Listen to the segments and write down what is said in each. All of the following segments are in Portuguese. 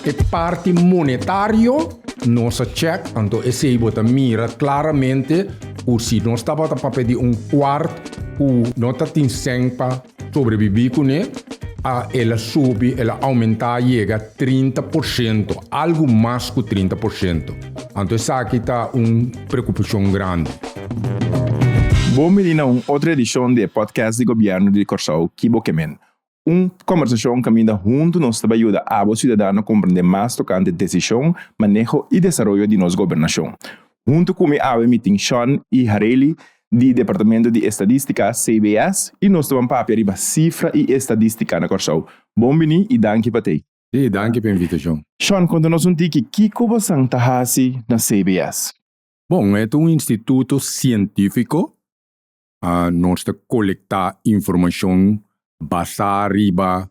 é parte monetário, nossa check, então esse bota mira claramente o se nós estava para pedir quarto, o nota tem 100 para sobreviver com ele, ela sobe, ela aumenta, chega a 30%, algo mais que 30%. Então essa aqui está uma preocupação grande. Bom, menina, outra edição do podcast de governo de Corsau, Kibokemen. Conversação que caminha junto nos vai ajudar a você cidadano a compreender mais tocante decisão, manejo e desenvolvimento de nossa governação. Junto com a meeting Sean e Hareli, do Departamento de Estadística CBS, e nós vamos para arriba cifra e estadística na Corsau. Bom, menino, e danke para te. Sim, danke pela invitação. Sean, conta-nos que você está na CBS? Bom, é um instituto científico. Nós coletar informação basada riba,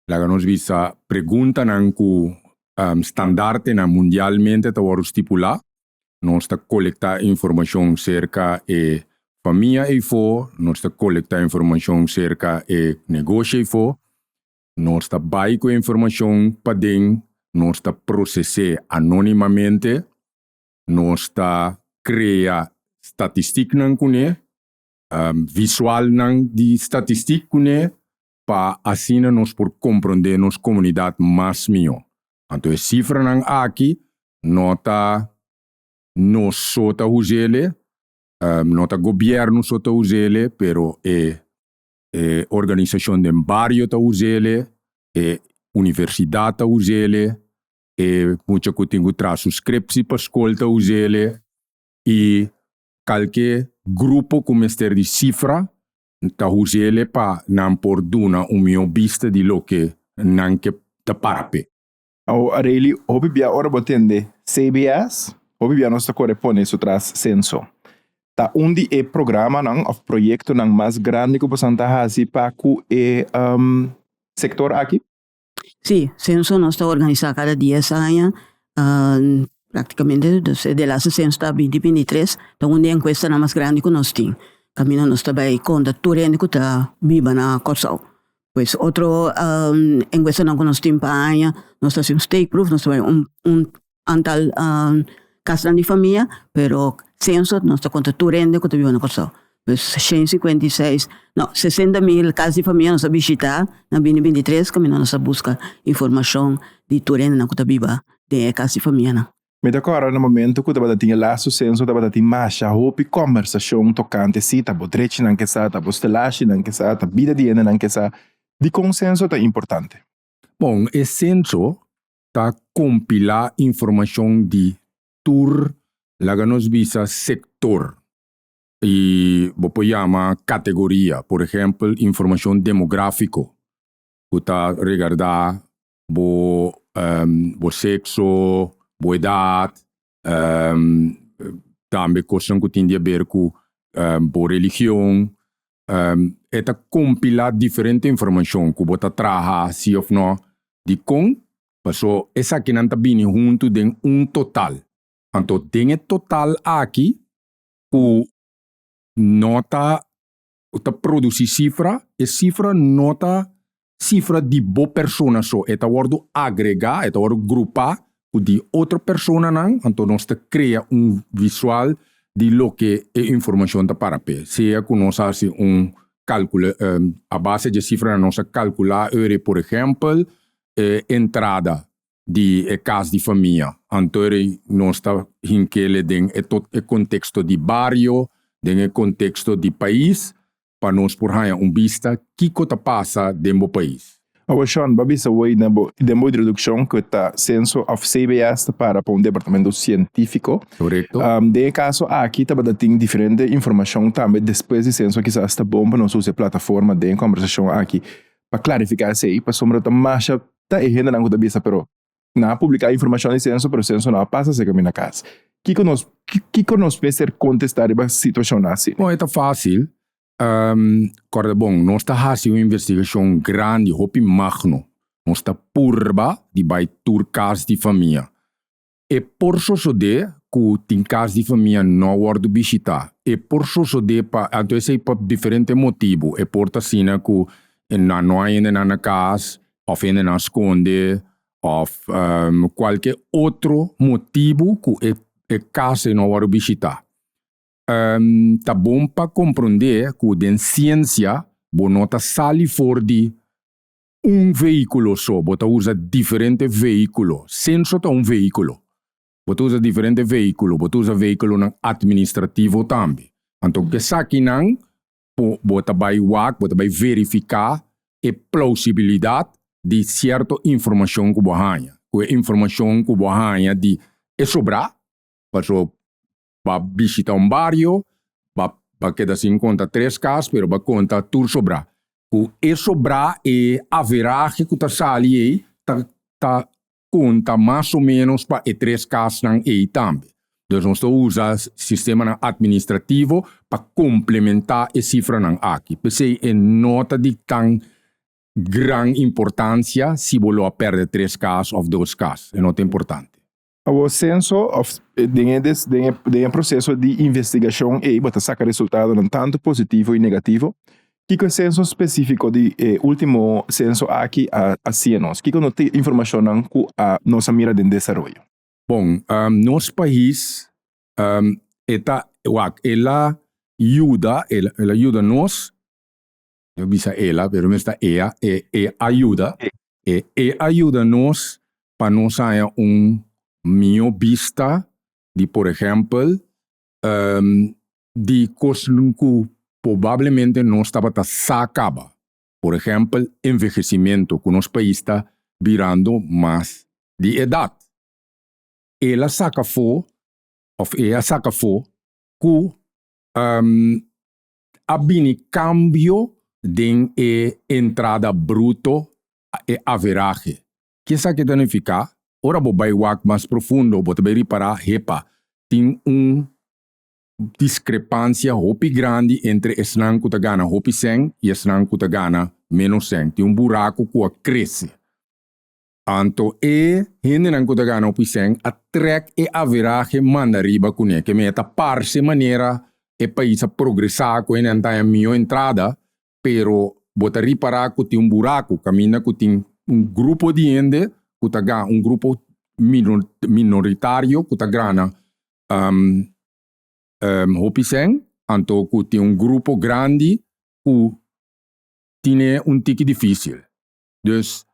lá nós visa pergunta nanku standard na mundialmente ta waru stipular. Nós coletar informação cerca e família e nós coletar informação cerca e negócio e nós vai com informação para dentro, nós processar anonimamente, nós cria estatística nankune, visual nang di estatística kune para assim nós por compreender nossa comunidade mais melhor. Então, a cifra nang aqui nota nós sota usele, nota governo sota usele, pero organização de barrio ta usele, universidade ta usele, muita que tenho traz subscripção para escola ta usele, e qualquer grupo como este de cifra ta usele pa não por duna minha vista de lo que não que ta parape. Areli, obibia ora botende CBS, obibia nossa correspone isso traz censo. Ta onde é programa nang of projeto nang mais grande que você está hasi para o sector aqui? Sim, censo nós está organizado cada 10 anos. Praticamente desde la censo da 2023, então onde a encuesta na mais grande que nós temos. Caminho nós também conta tudo que está viva na Corsau. Pois outro encuesta não que nós temos para anos, nós temos stake proof, nós temos antal casas de família, pero censo nós está conta tudo que está viva na Corsau. Pois 156, não, 60,000 casas de família nós visitar na 2023, caminho nós busca informação de tudo que está viva de casa de família. Me agora no momento que estava tinha lá sucesso, estava tinha mais a hope conversação tocante se tá bodrechi não que sa, tá bostelashi não que sa, tá vida de não que sa, de consenso tá importante. Bom, o censo tá compilar informação de tur, lá nós visa sector e vou chamar categoria, por exemplo, informação demográfico, que tá regardar bo sexo, boa idade, também coisas que tem a ver com boa religião, é compilar diferente informação que você trabalha se ou não de com, passou essa aqui não está bem junto de total. Então tem total aqui que nota produzir cifra, e cifra nota cifra de boa persona só, é word agregar, é word grupar de outra pessoa não, então nós cria visual de lo que é informação da para pé. Se é que nós faz cálculo, a base de cifra nós calcular, por exemplo, entrada de casa de família. Então nós está em que ele tem o contexto de barrio, tem o contexto de país, para nós por aí vista que está passa dentro do país. Sean, babi sa way na demo introdução que está censo of CBS para departamento científico. Correto. De caso aqui tá tem diferente informação também depois de censo que está bom para nós usar plataforma de conversação aqui para clarificar se aí para sombra tá mais tá errando na bisa pero na publicar informação de censo pero censo não passa se caminha na casa. Que nós ser contestar essa situação assim? Bom, é fácil. Corda bom, nós está fazendo uma investigação grande, hopi magno. Nós está purba de vai tur casa de família. E por suceder que tem casa de família não guardo visitar. E por suceder então é para diferente motivo. E por assim que não ainda na casa, ou ainda na esconde, of qualquer outro motivo que é casa não vai visitar. Tá bom para compreender que a ciência não está sali fora de veículo só, você usa diferente veículo, sem só veículo. Você usa diferente veículo, você usa veículo administrativo também. Então, que aqui não, você vai verificar a plausibilidade de certa informação que você tem. A informação que você tem é sobrar, para visitar bairro, para quedar sem conta 3 casos, mas vai contar tudo sobrar. É sobrar e a veragem que está saindo está conta mais ou menos para 3 casos aí também. Então, nós usamos o sistema administrativo para complementar a cifra aqui. Porque é nota de tão grande importância se você perde 3 casos ou 2 casos. É nota importante. O censo tem processo de investigação e você saca resultado tanto positivo e negativo. Que é o censo específico de último censo aqui a Cienos? Que não tem informação que a nossa mira de desenvolvimento? Bom, nosso país ela ajuda nós, eu disse ela, mas não está ajuda, ajuda nós para nós ter melhor vista de, por exemplo, de coisas que provavelmente não estava a acabar. Por exemplo, envelhecimento, que nosso país está virando mais de idade. Ela saca fora que há cambio de entrada bruto e averagem. O que isso aqui significa? Ora, vou vai mais profundo, vou também reparar, tem discrepância hopi grande entre esnan que gana hopi 100 e esnan que gana menos 100. Tem buraco que cresce. Então, gente não que gana hopi 100, a trek e averagem manda riba com ele, que meta parse maneira e país a progressar com ele não tem melhor entrada, pero bota reparar que tem buraco, caminha que tem grupo de gente que gana, grupo minoritário que gana hopi 100, então que tem grupo grande que tem tique difícil. Dus,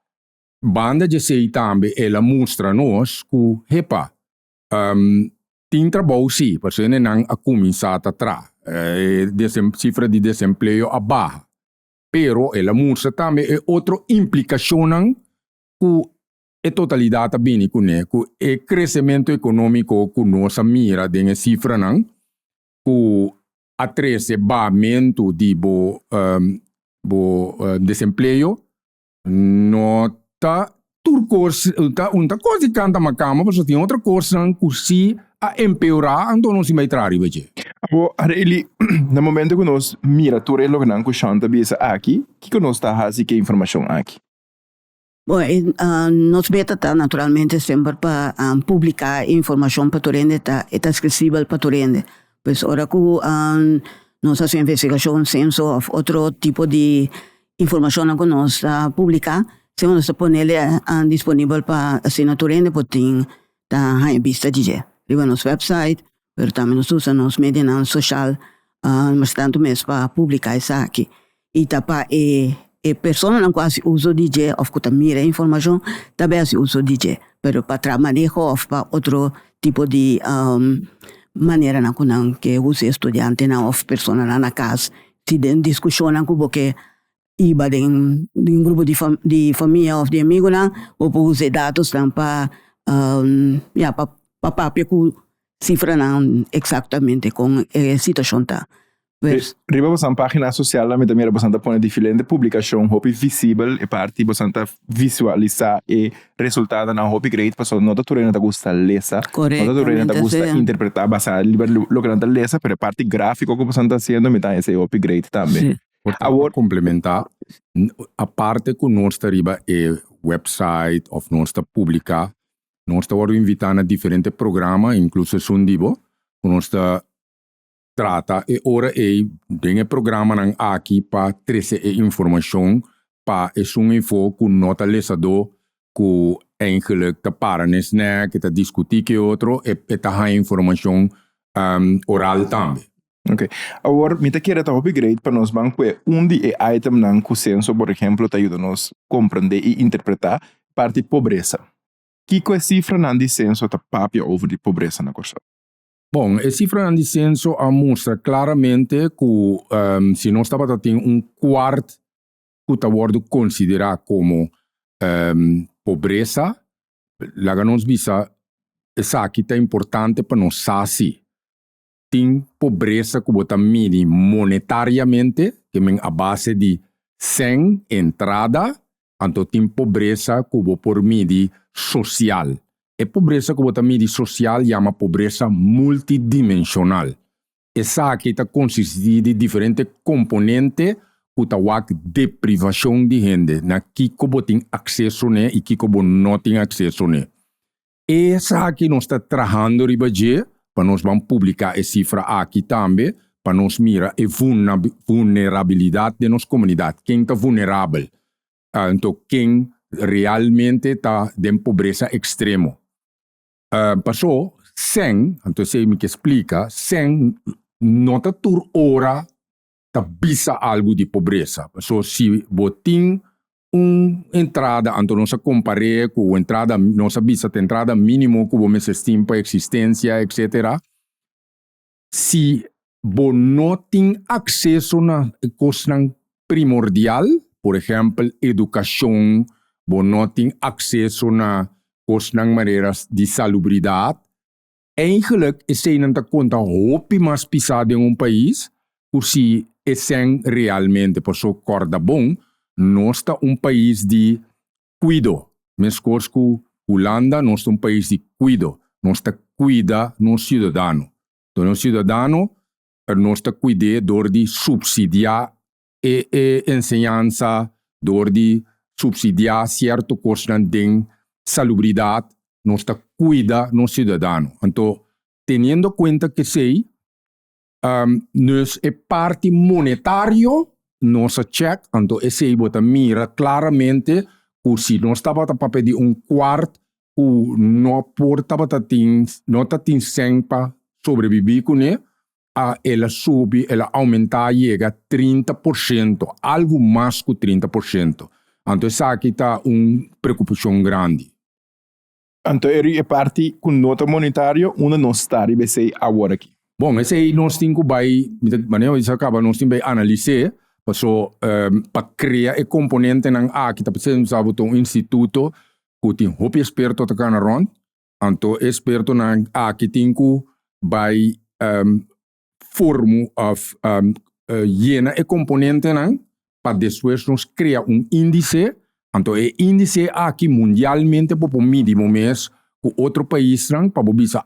banda de sei também, ela mostra nós que, tem trabalho sim, porque não a começar a trás, cifra de desemprego a baixa. Pero ela mostra também outra implicação que a totalidade também com o crescimento econômico que nós mira de cifra não, que a aumento de desemprego não está uma coisa que canta uma cama, mas tem outra coisa que se a empeorar, então não se vai trazer. Ele, no momento que nós mira tudo o que nós chanta bisa aqui, que nós está fazendo que informação aqui? Bom, nós beta tá naturalmente sempre para publicar informação para torrente está acessível para torrente. Pois ora que nós fazemos investigação, censo ou outro tipo de informação que nós publicar, se nós ponele disponível para assinatura, pode tá em vista de riba nosso website, pero também nós usamos nos mídias social, mas tanto mesmo para publicar isso aqui. E tá para pessoa não quase usa DJ ou que mira informação, também se usa DJ, pero para trabalhar ou para outro tipo de maneira não que usa estudante não ou pessoa na casa, se tem discussão não porque iba de grupo de família ou de amigos não, ou para usar dados não para papel com cifra não exatamente com a situação tá. Riba você página social mas também você põe diferente publicação hopi visível e parte você visualizar e resultado na hopi great para não turena tá gusta lesa não turena tá gusta interpretar basado lo que não lesa pero parte gráfico que você está haciendo me tá esse hopi great também. Agora complementar a parte que nós está riba é website ou nós está publicar nós estamos invitando a diferentes programas incluso Sundibo nós está trata e ora tem programa aqui para trazer informação para info com nota lesador que eigenlijk te paranes né, que te discutir que outro e te ha informação oral também. Ok. Agora, me te quero upgrade para nós banco onde é item não que o censo, por exemplo, te ajuda a nos compreender e interpretar parte de pobreza. Que é cifra não de censo te papia over de pobreza na Corsau? Bom, a cifra de censo mostra claramente que se nós estamos a ter quarto que está considerado como pobreza, lá nós visa essa aqui é importante para nós saber. Tem pobreza que você mide monetariamente, que é a base de 100 entrada, então tem pobreza que você mide social. E pobreza que você mide social chama pobreza multidimensional. Essa aqui está consiste de diferentes componentes que está deprivação de gente, na que você tem acesso né, e que você não tem acesso né. Essa aqui nós está trabalhando para nós vamos publicar a cifra aqui também, para nós mirar a vulnerabilidade de nossa comunidade. Quem está vulnerável? Então, quem realmente está em pobreza extrema. Passou 100, então você me explica, 100 não está por hora está bisa algo de pobreza. Passou se botin entrada, então nós comparamos com a entrada, nossa bisa a entrada mínimo que você estima para existência, etc. Se você não tem acesso a coisas primordial, por exemplo, educação, você não tem acesso a coisas maneiras de salubridade, eigenlijk is zij não conta hopi mais pisado em país, por se é realmente por sua corda bom, nós está país de cuido. Mesmo que Holanda, nós está país de cuido. Nós está cuida no cidadano. Então, no cidadano, nós está cuidar de subsidiar e ensinança, de subsidiar certo coisa de salubridade, nós está cuida no cidadano. Então, tendo em conta que sei, nós é parte monetário nossa check, então esse bota mira claramente que se nós estava a pedir quarto, que não portava não tem sempre sobreviver com ele, ela sube, ela aumenta e chega a 30%, algo mais que 30%. Então essa aqui está preocupação grande. Então é parte com nota monetária, uma não está e agora aqui. Bom, esse aí nós temos que maneira isso acaba nós temos que analisar. Para criar o componente que está precisando um instituto que tem muito experto que está rond, então experto que tem que vai formu llena o componente para depois nós criar índice, então o índice aqui mundialmente para medir mês que outro país para ver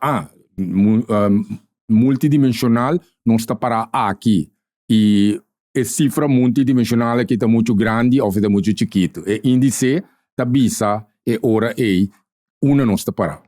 multidimensional não está para aqui e a cifra multidimensional que está muito grande ou está muito chiquito. E índice está bisa e ora uma não está para.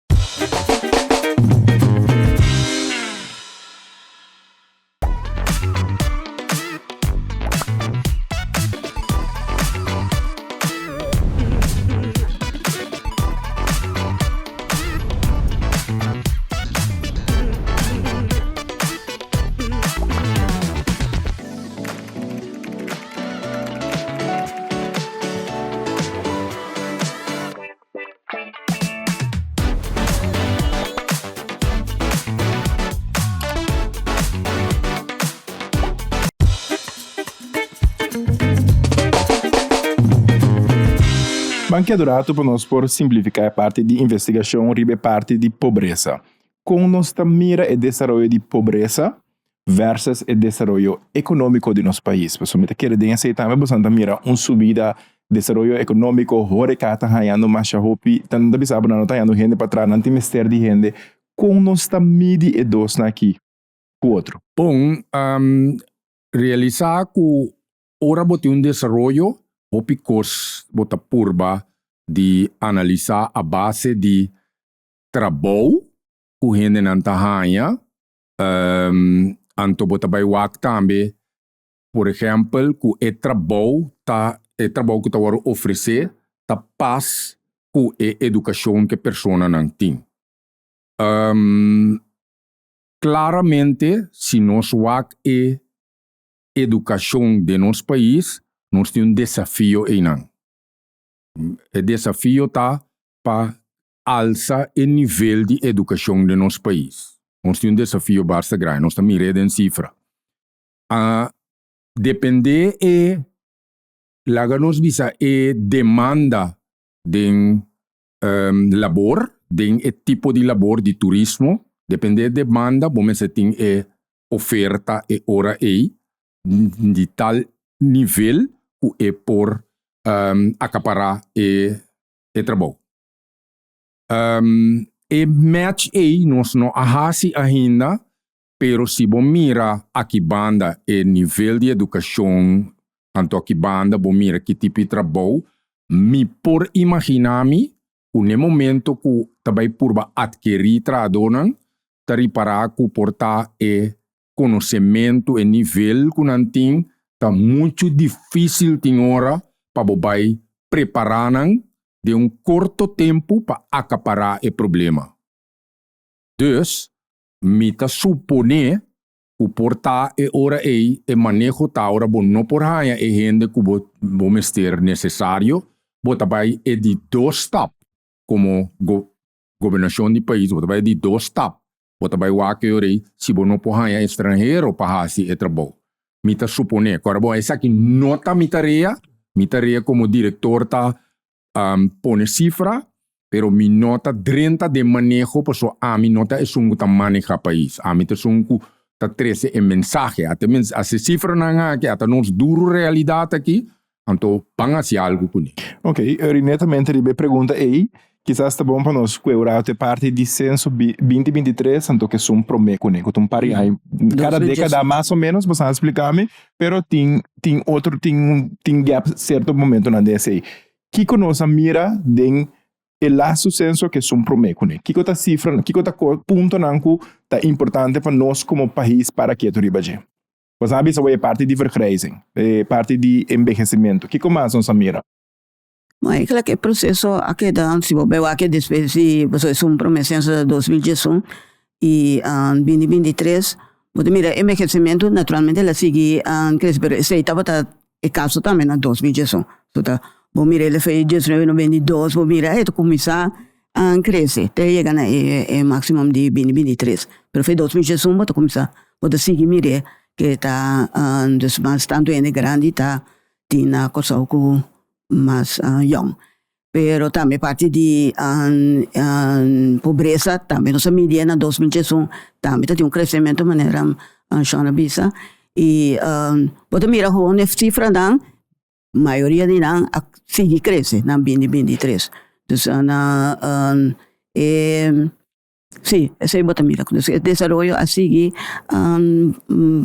Banque Dourado para nós por simplificar a parte de investigação ribe parte de pobreza. Com nós mira o desenvolvimento de pobreza versus o desenvolvimento econômico de nosso país. Por isso, me quero dizer também bastante mira subida desenvolvimento econômico, hore que está ganhando mais hopi, tanto bisa não está ganhando gente para trás, não tem mistério de gente. Com nós midi e dos aqui, o outro. Bom, realizar que ora bote desenvolvimento hopi cos bota purba de analisar a base de trabalho que gente não está ganhando, anto bota vai wak também, por exemplo, que o trabalho que está oferecer, está paz ku e educação que persona não tem. Claramente, se nós wak e educação de nosso país, nós temos desafio aí não. O desafio tá para alçar o nível de educação de nosso país. Nós temos desafio bastante grande, nós estamos mirando em cifra. Depende laga nos bisa demanda de labor, de tipo de labor de turismo, depende de demanda, bom se tem oferta e hora de tal nível que por acaparar trabalho. Match nós não ahasi ainda, pero se bom mira aqui banda nível de educação, tanto aqui banda, bom mira que tipo de trabalho, me por imaginar-me, no momento que também por adquirir tradonan, tari para que portar conhecimento e nível que não tem, tá muito difícil tem hora para bobai preparar de curto tempo para acaparar o problema. Dus, me ta supone que portar hora manejo ta hora bom não por haya gente que bom ser necessário, bom também de dois step como governação do país, bom também de dois step, bom também o que se bom não por haya estrangeiro para fazer trabalho. Me ta supone, agora bom essa aqui nota mi tarefa como diretor ta pone cifra, pero mi nota 30 de manejo, pues mi nota es un que maneja país. Mi es un que trece en mensaje. Hace cifra nanga que hasta nos duro realidad aqui, então van hacia algo con él. Ok, netamente ribe pergunta aí, quizás está bom para nós que a parte de censo 2023, então que são promete com ele, então pare aí, cada década mais ou menos, você explicar-me, pero tem gap certo momento na DSI. Que conosco mira de laço censo que são promete com ele. Que outra cifra, que outra ponto nanco tá importante para nós como país para que tu ribaje. Você sabe isso é parte de vergrijzing, parte de envelhecimento. Que como mais nós mira? Mas claro que o processo aqui da se você vai aqui depois se você é promessa de 2021 e 2023, você mira envelhecimento naturalmente ela sigue cresce, pero esse estava o caso também na 2021. Então vou mirar ele fez 1992, vou mirar ele começar a crescer, até chegar na máximo de 2023. Pero foi 2021 vou começar, vou seguir mirar que está mas tanto é grande está tem na coisa com mais young. Pero também parte de pobreza, também nossa mídia na 2021 também tem crescimento de maneira chana bisa. E pode mirar a cifra da maioria de nós sigue crescer na 2023. Então, sim, esse é o mira. O desenvolvimento a seguir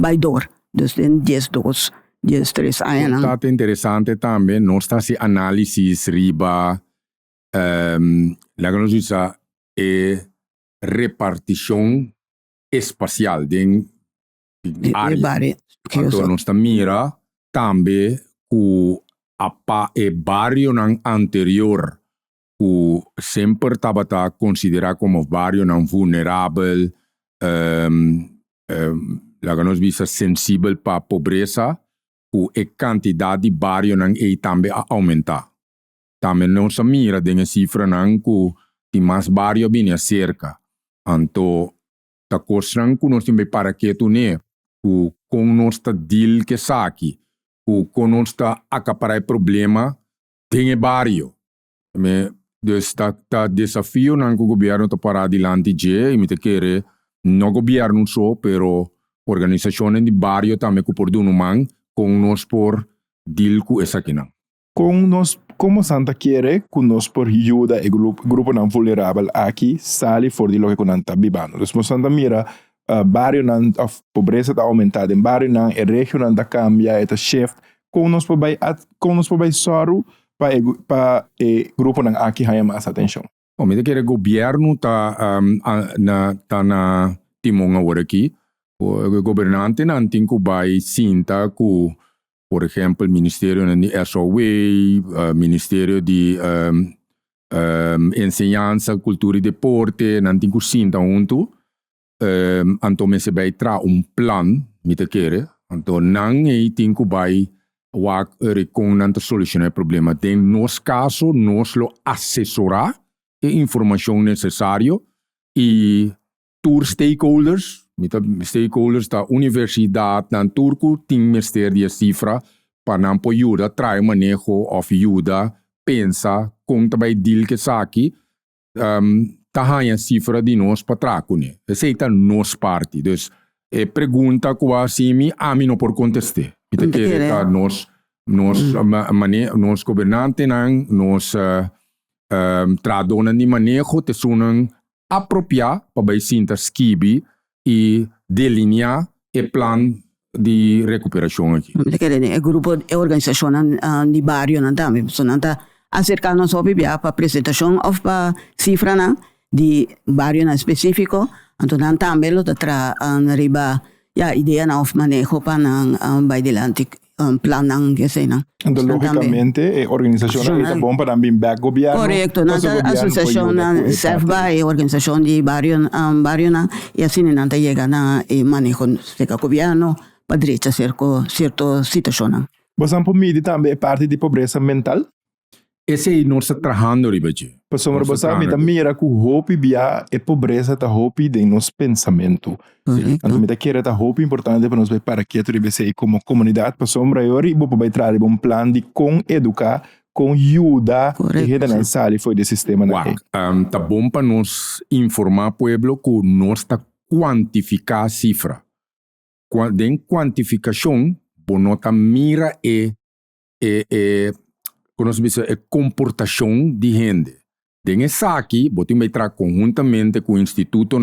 vai dor. Então, 10, 3 anos. Está interessante também, nós está se análisis riba, la que nos diz repartição espacial de área. Então, nós está mira também que a barrio anterior que sempre estava considerado como barrio vulnerável, la que nos diz sensível para a pobreza, que a quantidade de barrio também a aumentar. Também não se mira de cifra que tem mais barrio bem cerca. Então, a coisa que nós temos para que tu ne, que com nossa deal que saque, que com nossa acaparar problema, tem barrio. Então, desafio que o governo está para adiante e me quer não governo só, pero organizações de barrio também que por man com nós por deal com essa aqui não. Com nós, como Santa quer, com nós por ajuda e grupo não vulnerável aqui, sale fora de lo que não está vivendo. Então, Santa mira, barrio não, a pobreza está aumentada em barrio não, a região não está cambia, está shift, com nós por vai soro para grupo não aqui há mais atenção. O me quer governo tá na timão agora aqui. O governante não tem que vai sinta que, por exemplo, o Ministério de SOE, Ministério de enseñanza, cultura e deporte, não tem cursinta junto. Então, me se vai tra plan, me te querer. Então, não é tem que vai com não solucionar o problema. Tem nos caso, nós lo assessorar a informação necessária e tour stakeholders, stakeholders da universidade, da turco, tem ministério de cifra, para não poder ajudar, trai manejo, ou ajuda, pensa, como também deal que saque, tahanha cifra de nós para tracune. Essa é a nossa parte. Então, pergunta quase a mim não por contestar. Então, nós governantes, nós traduzem de manejo, te sunam apropriar para vai sinta skibi e delinear o plano de recuperação aqui. O grupo de organização de bairro não também, so não tá acercar-nos ao para apresentação ou para cifra de bairro específico, então não também lo tra riba a ideia na of manejo para vai delante plan que sei não. Então logicamente a organização é bom para também back governo. Correto, na associação serve by organização de bairro e assim não tá chega na manejo do governo para direita certo situação. Você medir também parte de pobreza mental? Esse é nosso trabalho, Ribeji. Pessoal, você mira que o hope bia é pobreza da hope de nosso pensamento. Então, me quer da hope importante para nós para que tu ribese como comunidade, pessoal, e vou para trazer um plano de com educar, com ajuda e não sale foi do sistema na. Tá bom para nós informar pueblo que nós tá quantificar a cifra. Den quantificação, bom nota mira conhece a comportação de gente. Den essa aqui, botem vai trabalhar conjuntamente com o instituto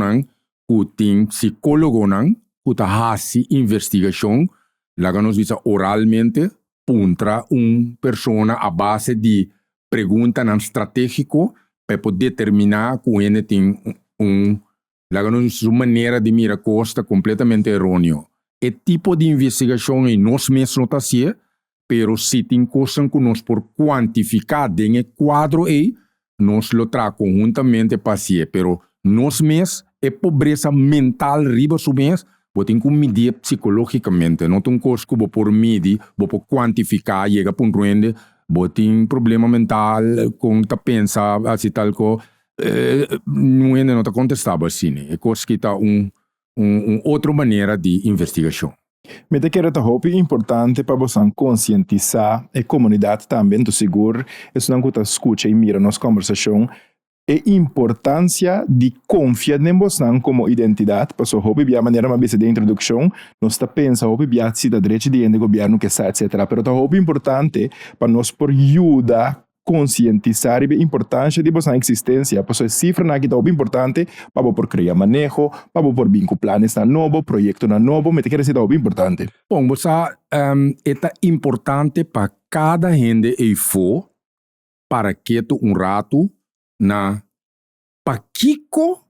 que tem psicólogo que tá fazendo investigação, lá nós visa oralmente contra pessoa a base de pergunta estratégico para poder determinar que ele tem lá nós uma maneira de mirar costa completamente errôneo. E tipo de investigação é nós mesmos não tá assim, pero se tem coisas que nós por quantificar dentro do quadro nós lo tra conjuntamente para si, pero nós mesmos é pobreza mental riba subes, tem que medir psicologicamente, não tem coisa que por medir, por quantificar, chega para ruende, tem problema mental, com tá pensa assim tal co, não ainda não tá contestava assim, é coisa que tá outra maneira de investigação. Me te quero hope importante para você conscientizar a comunidade também do seguro, isso não custa escuta e mira nossa conversação, a importância de confiar em você como identidade, para sua hope a maneira mais de introdução, nós está pensa hope a cidade direita de governo que sai etc. Pero tá hope importante para nós por ajuda conscientizar a importância de vossa existência. Por isso, cifra aqui é importante para por criar manejo, para por vincular planos na novo, projeto na novo, me te quer dizer importante. Bom, você é importante para cada gente e for para que tu rato na paquico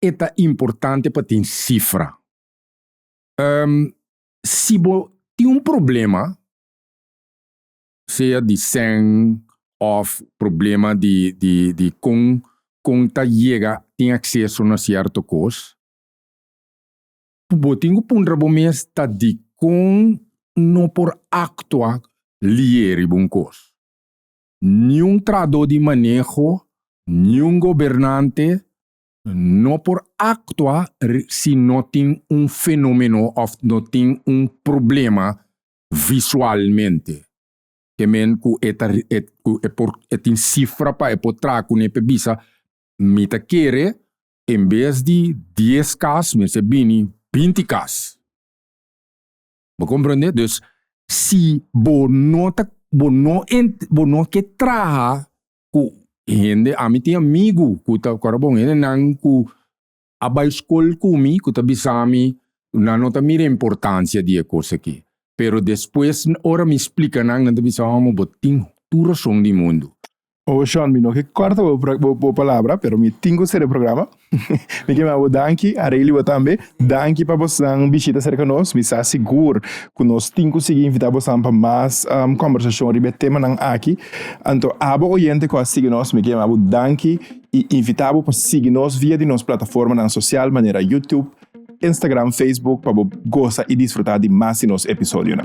é importante para ter cifra. Se você tem problema, seja de sangue, ou problema de com tá chega tem acesso a certa coisa, botinho punra bomes tá de com não por actuar liere bom coisa. Nenhum trador de manejo, nenhum governante não por actuar se não tem fenômeno ou não tem problema visualmente. Que men ku etin cifra pa epotra ku ne pebisa mita kere em vez de 10 cas me se bini 20 cas. Você compreende? Dus se bono que traha ku gente a mi tem amigo ku ta karabong ele nang ku abay school ku mi ku ta bisami na nota mira importância de coisa aqui. Pero depois, ora me explica, não te bisa, botin tu razão do mundo. Oh, Sean, no que corta a palavra, pero me tengo ser o programa. Me chamo Danki, a Reili também. Danki para você visita cerca nós, me está seguro que nós temos que seguir invitar você para mais conversação sobre tema não aqui. Então, abo oyente que sigue nós, me chamo Danki e invitar para seguir nós via de nossa plataforma na social, maneira YouTube, Instagram, Facebook, para gostar e desfrutar de mais de nosso episódio.